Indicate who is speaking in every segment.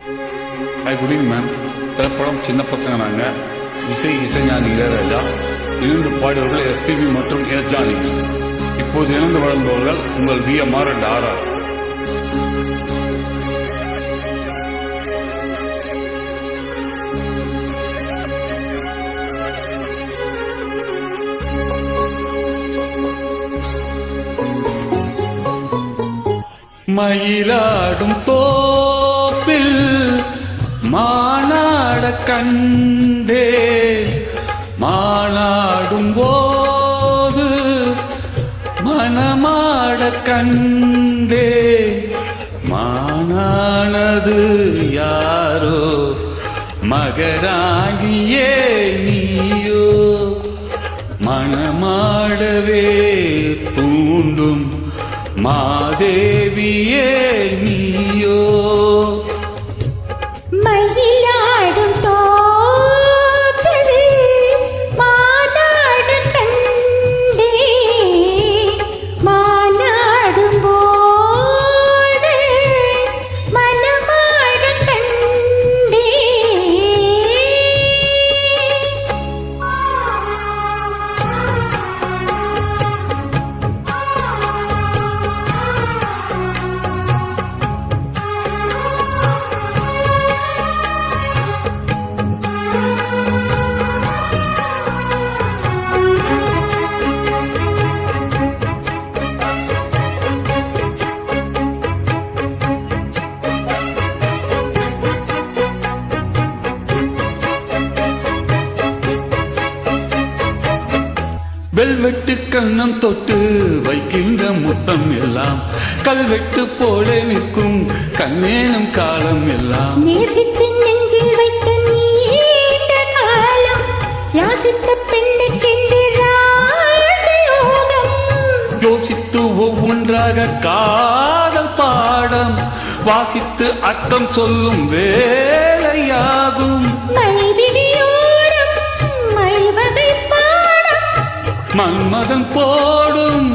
Speaker 1: Hi, good evening ma'am. திரைப்படம் சின்ன பசங்க நாங்கள். இசைஞானி இளையராஜா. இணைந்து பாடியவர்கள் எஸ்பிபி மற்றும் எஸ் ஜானகி. இப்போது இணைந்து வழங்குபவர்கள் உங்கள் VMR and RR. மயிலாடும் தோப்பில் மானாட கண்டே, மானாடும் போது மனமாட கண்டே, மானானது யாரோ மகராணியே நீயோ, மனமாடவே தூண்டும் மாதேவியே நீயோ.
Speaker 2: மயிலாடும் தோப்பில் மானாட கண்டே, மானாடும் போது மனமாட கண்டே.
Speaker 1: வெல்வெட்டு கண்ணம் தொட்டு வைக்கின்ற முத்தம் எல்லாம் கல்வெட்டு போல நிற்கும் கண்ணேனும் காலம் எல்லாம்.
Speaker 2: நேசித்து நெஞ்சில் வைத்த நீண்ட காலம் யாசித்த பெண்ணுக்கென்று ராஜயோகம்.
Speaker 1: யோசித்து ஒவ்வொன்றாக காதல் பாடம் வாசித்து அர்த்தம் சொல்லும் வேலையாகும். மன்மதன் போடும்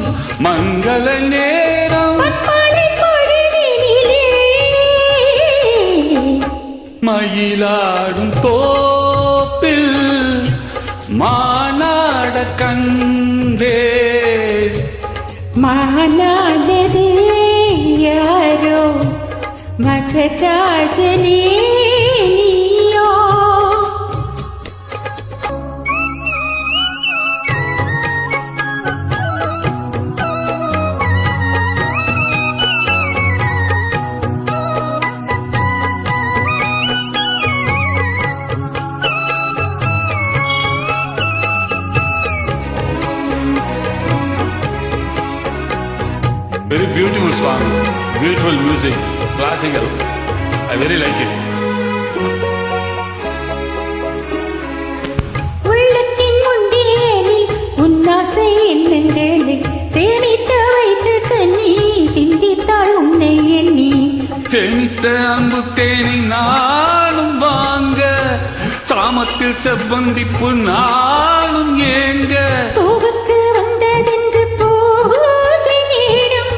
Speaker 1: மங்கள நேரம் மயிலாடும் தோப்பில் மானாட கண்டே,
Speaker 2: மானானது யாரோ மகராஜனே நீயோ.
Speaker 1: Very beautiful song, beautiful music, classical. I very like it.
Speaker 2: உள்ளத்தின் முண்டியேனில் உன்னாசை எண்ணங்களை சேமித்து வைத்து கண்ணி சிந்தித்தாள் உன்னை எண்ணி.
Speaker 1: சேமித்த அன்பு தேனி நானும் வாங்க, சாமத்தில் செவ்வந்திப்பு நானும் ஏங்க.
Speaker 2: பூவுக்கு வந்ததென்று பூஜை நேரம்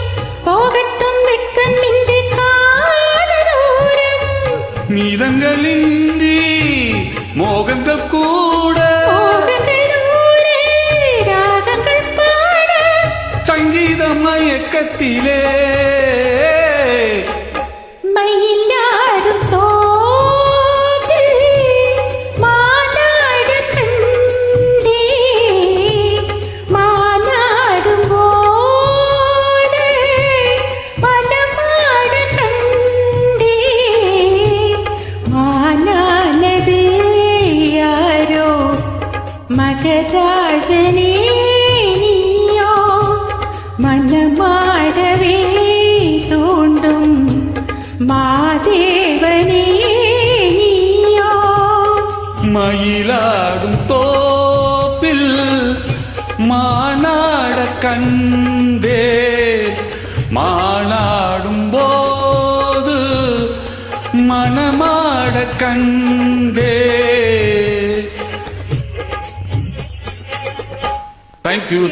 Speaker 2: போகட்டும் வெட்கம் என்று காதலோரம்.
Speaker 1: மீதங்களின்றி மோகங்கள் கூட
Speaker 2: ராகங்கள் பாட
Speaker 1: சங்கீத மயக்கத்திலே
Speaker 2: மயிலாடும் தோப்பில் மானாட கண்டே, மானாடும் போது மனமாட கண்டே, மானானது யாரோ மகராஜனே நீயோ, மனமாடவே தூண்டும் மாதேவனே நீயோ.
Speaker 1: மயிலாடும் தோப்பில் மானாட கண்டே, மானாடும் போது மனமாட கண்டே.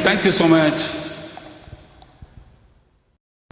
Speaker 1: Thank you so much.